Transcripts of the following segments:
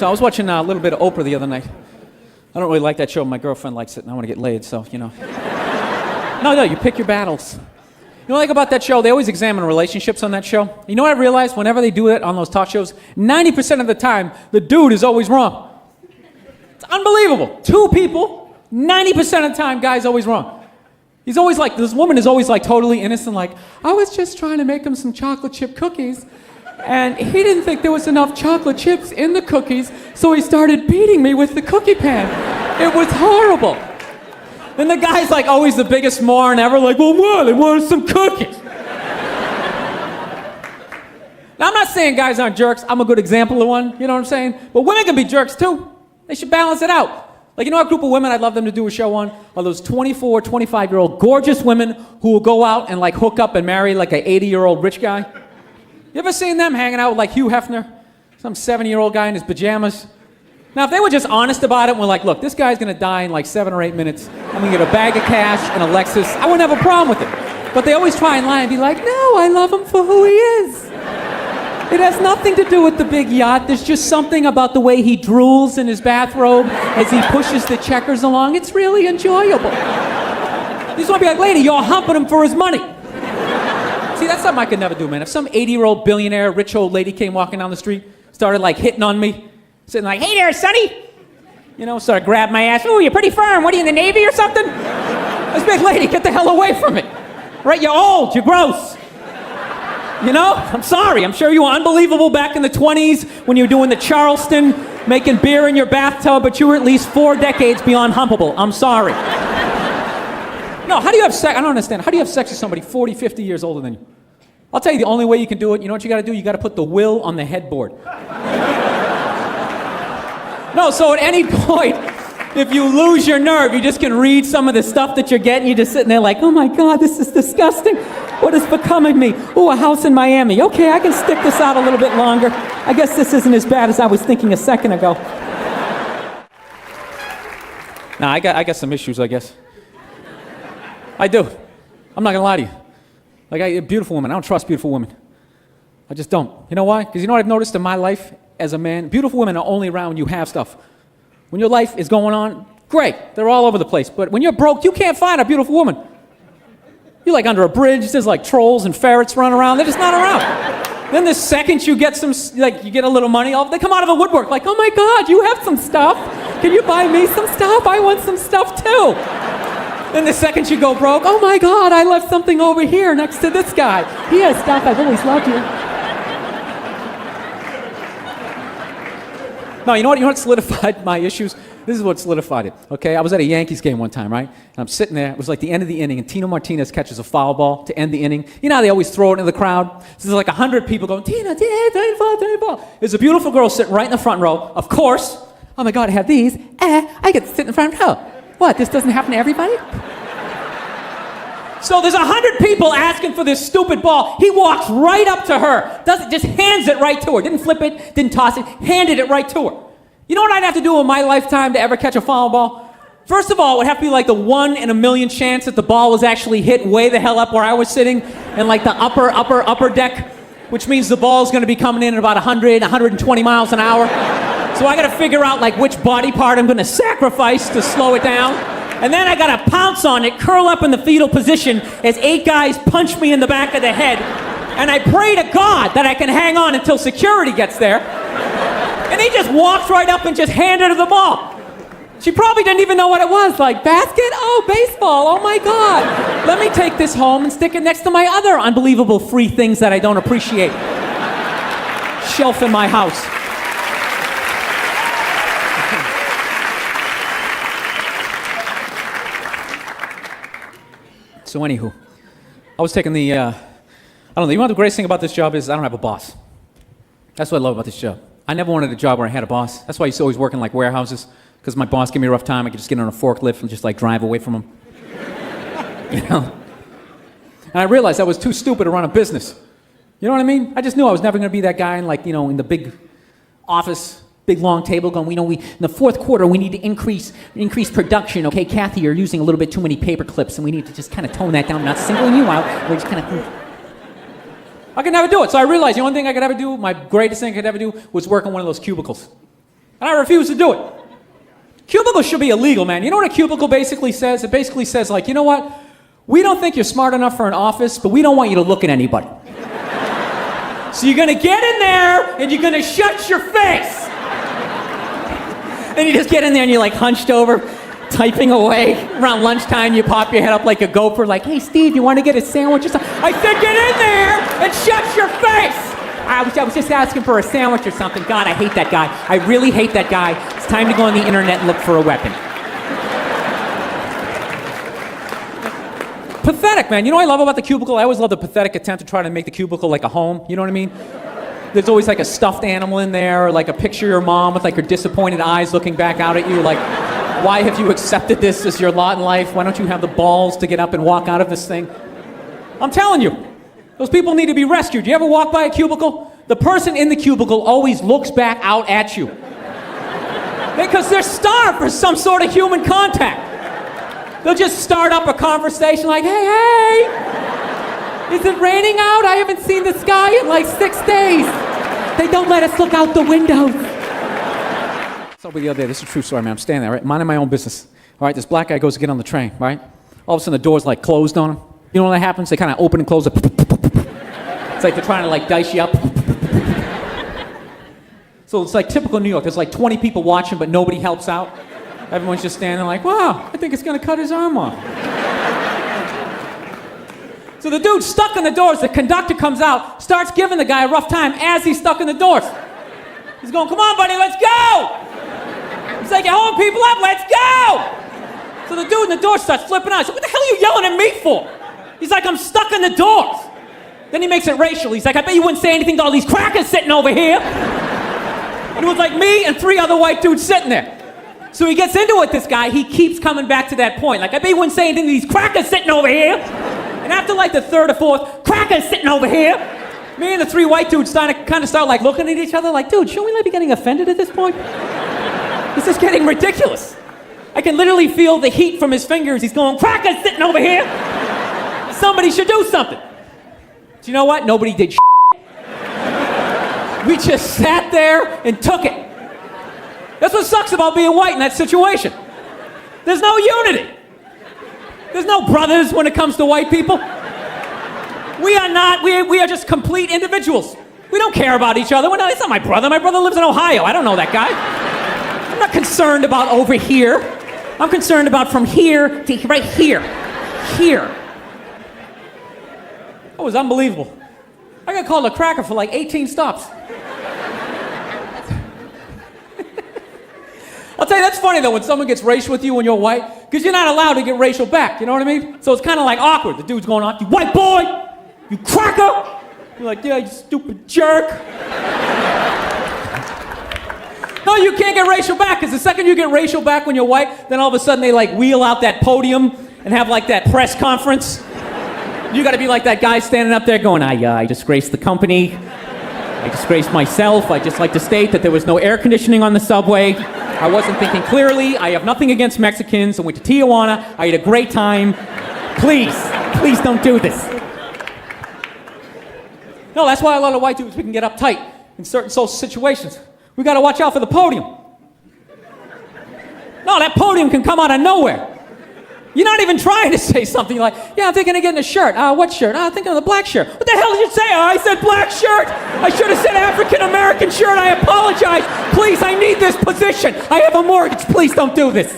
So I was watching a little bit of Oprah the other night. I don't really like that show. My girlfriend likes it, and I want to get laid, so, you know. No, you pick your battles. You know what I like about that show? They always examine relationships on that show. You know what I realized? Whenever they do it on those talk shows, 90% of the time, the dude is always wrong. It's unbelievable. Two people, 90% of the time, guy's always wrong. He's always like, this woman is always like totally innocent, like, I was just trying to make him some chocolate chip cookies, and he didn't think there was enough chocolate chips in the cookies, so he started beating me with the cookie pan. It was horrible. And the guy's like always the biggest moron ever, like, well, what? I wanted some cookies. Now, I'm not saying guys aren't jerks. I'm a good example of one, you know what I'm saying? But women can be jerks too. They should balance it out. Like, you know what group of women I'd love them to do a show on? Are those 24, 25-year-old gorgeous women who will go out and like hook up and marry like an 80-year-old rich guy? You ever seen them hanging out with like Hugh Hefner? Some 70-year-old guy in his pajamas? Now, if they were just honest about it and were like, look, this guy's gonna die in like 7 or 8 minutes, I'm gonna get a bag of cash and a Lexus, I wouldn't have a problem with it. But they always try and lie and be like, no, I love him for who he is. It has nothing to do with the big yacht. There's just something about the way he drools in his bathrobe as he pushes the checkers along. It's really enjoyable. You just want to be like, lady, you're humping him for his money. See, that's something I could never do, man. If some 80-year-old billionaire, rich old lady came walking down the street, started like hitting on me, sitting like, hey there, sonny. You know, started grabbing my ass. Ooh, you're pretty firm. What are you, in the Navy or something? This big lady, get the hell away from me. Right, you're old, you're gross. You know, I'm sorry. I'm sure you were unbelievable back in the 20s when you were doing the Charleston, making beer in your bathtub, but you were at least 4 decades beyond humpable. I'm sorry. No, how do you have sex? I don't understand. How do you have sex with somebody 40, 50 years older than you? I'll tell you the only way you can do it. You know what you got to do? You got to put the will on the headboard. No, so at any point, if you lose your nerve, you just can read some of the stuff that you're getting. You're just sitting there like, oh my God, this is disgusting. What has become of me? Ooh, a house in Miami. Okay, I can stick this out a little bit longer. I guess this isn't as bad as I was thinking a second ago. Nah, I got some issues, I guess. I do. I'm not gonna lie to you. Like, beautiful women. I don't trust beautiful women. I just don't. You know why? Because you know what I've noticed in my life as a man? Beautiful women are only around when you have stuff. When your life is going on, great. They're all over the place. But when you're broke, you can't find a beautiful woman. You're like under a bridge, there's like trolls and ferrets running around, they're just not around. Then the second you get some, like you get a little money, they come out of the woodwork like, oh my God, you have some stuff. Can you buy me some stuff? I want some stuff too. Then the second you go broke, oh my God, I left something over here next to this guy. He has stuff, I've always loved you. No, you know what solidified my issues? This is what solidified it, okay? I was at a Yankees game one time, right? And I'm sitting there, it was like the end of the inning, and Tino Martinez catches a foul ball to end the inning. You know how they always throw it into the crowd? So there's like 100 people going, Tino, ball. There's a beautiful girl sitting right in the front row. Of course, oh my God, I have these. I get to sit in the front row. What, this doesn't happen to everybody? So there's 100 people asking for this stupid ball. He walks right up to her, just hands it right to her. Didn't flip it, didn't toss it, handed it right to her. You know what I'd have to do in my lifetime to ever catch a foul ball? First of all, it would have to be like the 1 in a million chance that the ball was actually hit way the hell up where I was sitting, in like the upper deck, which means the ball's gonna be coming in at about 100, 120 miles an hour. So I gotta figure out like which body part I'm gonna sacrifice to slow it down. And then I gotta pounce on it, curl up in the fetal position as 8 guys punch me in the back of the head. And I pray to God that I can hang on until security gets there. And he just walked right up and just handed her the ball. She probably didn't even know what it was. Like, basket? Oh, baseball. Oh my God. Let me take this home and stick it next to my other unbelievable free things that I don't appreciate. Shelf in my house. So anywho, I was taking the, I don't know, you know what the greatest thing about this job is? I don't have a boss. That's what I love about this job. I never wanted a job where I had a boss. That's why I used to always work in like warehouses, because my boss gave me a rough time. I could just get on a forklift and just like drive away from him. You know? And I realized I was too stupid to run a business. You know what I mean? I just knew I was never going to be that guy in like, you know, in the big office, big long table going, in the fourth quarter we need to increase production. Okay, Kathy, you're using a little bit too many paper clips and we need to just kind of tone that down. I'm not singling you out. We're just kind of... I could never do it. So I realized the only thing I could ever do, my greatest thing I could ever do, was work in one of those cubicles. And I refuse to do it. Cubicle should be illegal, man. You know what a cubicle basically says? It basically says, like, you know what? We don't think you're smart enough for an office, but we don't want you to look at anybody. So you're gonna get in there and you're gonna shut your face. And you just get in there and you're like hunched over, typing away. Around lunchtime, you pop your head up like a gopher, like, hey, Steve, you want to get a sandwich or something? I said, get in there and shut your face. I was just asking for a sandwich or something. God, I hate that guy. I really hate that guy. It's time to go on the internet and look for a weapon. Pathetic, man. You know what I love about the cubicle? I always love the pathetic attempt to try to make the cubicle like a home. You know what I mean? There's always like a stuffed animal in there, or like a picture of your mom with like her disappointed eyes looking back out at you, like, why have you accepted this as your lot in life? Why don't you have the balls to get up and walk out of this thing? I'm telling you, those people need to be rescued. You ever walk by a cubicle? The person in the cubicle always looks back out at you. Because they're starved for some sort of human contact. They'll just start up a conversation like, hey, is it raining out? I haven't seen the sky in like 6 days. They don't let us look out the windows. So the other day, this is a true story, man. I'm standing there, right, minding my own business. All right, this black guy goes to get on the train, right? All of a sudden, the door's like closed on him. You know when that happens? They kind of open and close. It's like they're trying to like dice you up. So it's like typical New York. There's like 20 people watching, but nobody helps out. Everyone's just standing there like, wow, I think it's gonna cut his arm off. So the dude's stuck in the doors. The conductor comes out, starts giving the guy a rough time as he's stuck in the doors. He's going, come on, buddy, let's go! He's like, you're holding people up, let's go! So the dude in the door starts flipping out. He's like, what the hell are you yelling at me for? He's like, I'm stuck in the doors. Then he makes it racial. He's like, I bet you wouldn't say anything to all these crackers sitting over here. And it was like me and 3 other white dudes sitting there. So he gets into it with this guy. He keeps coming back to that point. Like, I bet you wouldn't say anything to these crackers sitting over here. And after like the 3rd or 4th, crackers sitting over here, me and the 3 white dudes kind of start like looking at each other like, dude, shouldn't we be getting offended at this point? This is getting ridiculous. I can literally feel the heat from his fingers. He's going, crackers sitting over here. Somebody should do something. Do you know what? Nobody did shit. We just sat there and took it. That's what sucks about being white in that situation. There's no unity. There's no brothers when it comes to white people. We are not, we are just complete individuals. We don't care about each other. It's not my brother. My brother lives in Ohio. I don't know that guy. I'm not concerned about over here. I'm concerned about from here to right here. Here. That was unbelievable. I got called a cracker for like 18 stops. I'll tell you, that's funny though when someone gets racial with you when you're white, because you're not allowed to get racial back, you know what I mean? So it's kind of like awkward. The dude's going on, you white boy, you cracker. You're like, yeah, you stupid jerk. No, you can't get racial back, because the second you get racial back when you're white, then all of a sudden they like wheel out that podium and have like that press conference. You gotta be like that guy standing up there going, I disgraced the company. I disgraced myself. I'd just like to state that there was no air conditioning on the subway. I wasn't thinking clearly. I have nothing against Mexicans. I went to Tijuana. I had a great time. Please don't do this. No, that's why a lot of white dudes, we can get uptight in certain social situations. We gotta watch out for the podium. No, that podium can come out of nowhere. You're not even trying to say something. You're like, yeah, I'm thinking of getting a shirt. What shirt? I'm thinking of the black shirt. What the hell did you say? I said black shirt. I should have said African-American shirt. I apologize. Please, I need this position. I have a mortgage. Please don't do this.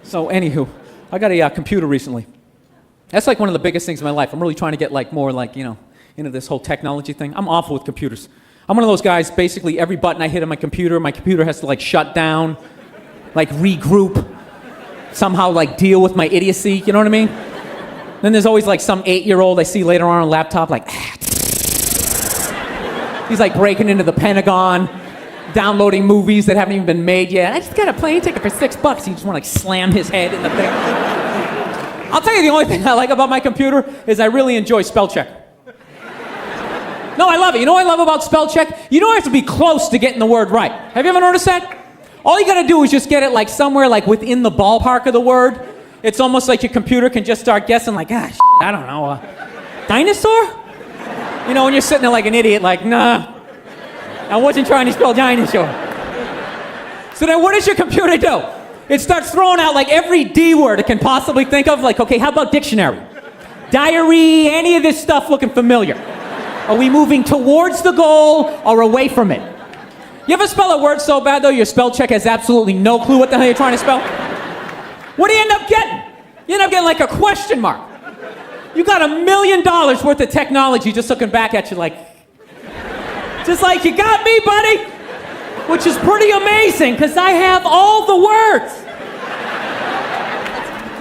So, anywho, I got a computer recently. That's like one of the biggest things in my life. I'm really trying to get like more like, into this whole technology thing. I'm awful with computers. I'm one of those guys, basically every button I hit on my computer has to like shut down, like regroup, somehow like deal with my idiocy, you know what I mean? Then there's always like some 8-year-old I see later on a laptop like, he's like breaking into the Pentagon, downloading movies that haven't even been made yet. I just got a plane ticket for $6. He just want to like slam his head in the thing. I'll tell you the only thing I like about my computer is I really enjoy spell check. No, I love it. You know what I love about spell check? You don't have to be close to getting the word right. Have you ever noticed that? All you gotta do is just get it like somewhere like within the ballpark of the word. It's almost like your computer can just start guessing like, I don't know, dinosaur? You know, when you're sitting there like an idiot, like, nah, I wasn't trying to spell dinosaur. So then what does your computer do? It starts throwing out like every D word it can possibly think of. Like, okay, how about dictionary? Diary, any of this stuff looking familiar? Are we moving towards the goal or away from it? You ever spell a word so bad though your spell check has absolutely no clue what the hell you're trying to spell? What do you end up getting? You end up getting like a question mark. You got $1 million worth of technology just looking back at you like, you got me, buddy? Which is pretty amazing, because I have all the words.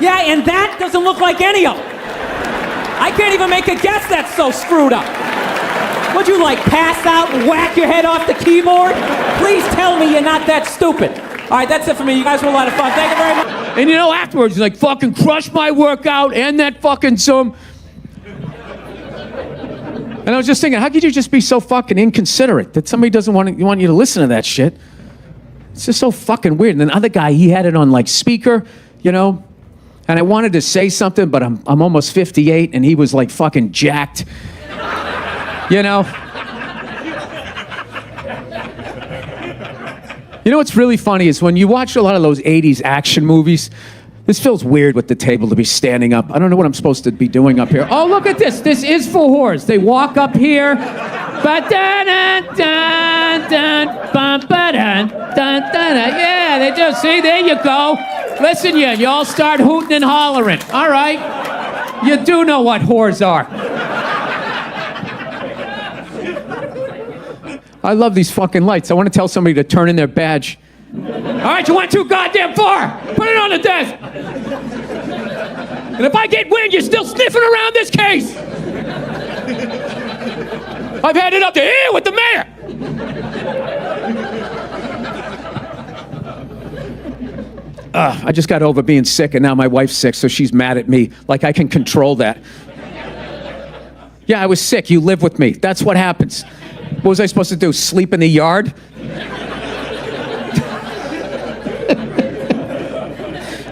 Yeah, and that doesn't look like any of them. I can't even make a guess that's so screwed up. Would you like pass out and whack your head off the keyboard? Please tell me you're not that stupid. All right, that's it for me. You guys were a lot of fun. Thank you very much. And you know, afterwards, he's like, fucking crush my workout and that fucking Zoom. And I was just thinking, how could you just be so fucking inconsiderate that somebody doesn't want you to listen to that shit? It's just so fucking weird. And then the other guy, he had it on like speaker, you know? And I wanted to say something, but I'm almost 58 and he was like fucking jacked. You know? You know what's really funny is when you watch a lot of those 80s action movies, this feels weird with the table to be standing up. I don't know what I'm supposed to be doing up here. Oh, look at this. This is for whores. They walk up here. Yeah, they just, see, there you go. Listen, you all start hooting and hollering. All right? You do know what whores are. I love these fucking lights. I want to tell somebody to turn in their badge. All right, you went too goddamn far. Put it on the desk. And if I get wind, you're still sniffing around this case. I've had it up to here with the mayor. I just got over being sick, and now my wife's sick, so she's mad at me. Like I can control that. Yeah, I was sick. You live with me. That's what happens. What was I supposed to do? Sleep in the yard?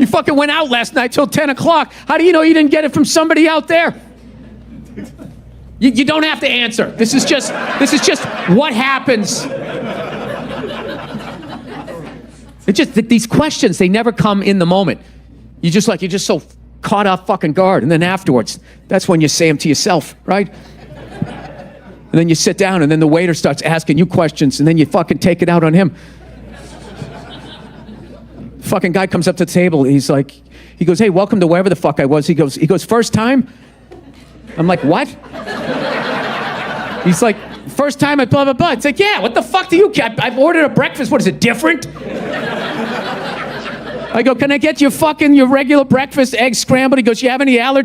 You fucking went out last night till 10 o'clock. How do you know you didn't get it from somebody out there? You don't have to answer. This is just what happens. It's just that these questions, they never come in the moment. You're just so caught off fucking guard. And then afterwards, that's when you say them to yourself, right? And then you sit down and then the waiter starts asking you questions and then you fucking take it out on him. Fucking guy comes up to the table. He goes, hey, welcome to wherever the fuck I was. He goes, first time? I'm like, what? He's like, first time at blah, blah, blah. It's like, yeah, what the fuck do you get? I've ordered a breakfast. What is it, different? I go, can I get your regular breakfast, egg scrambled? He goes, you have any allergies?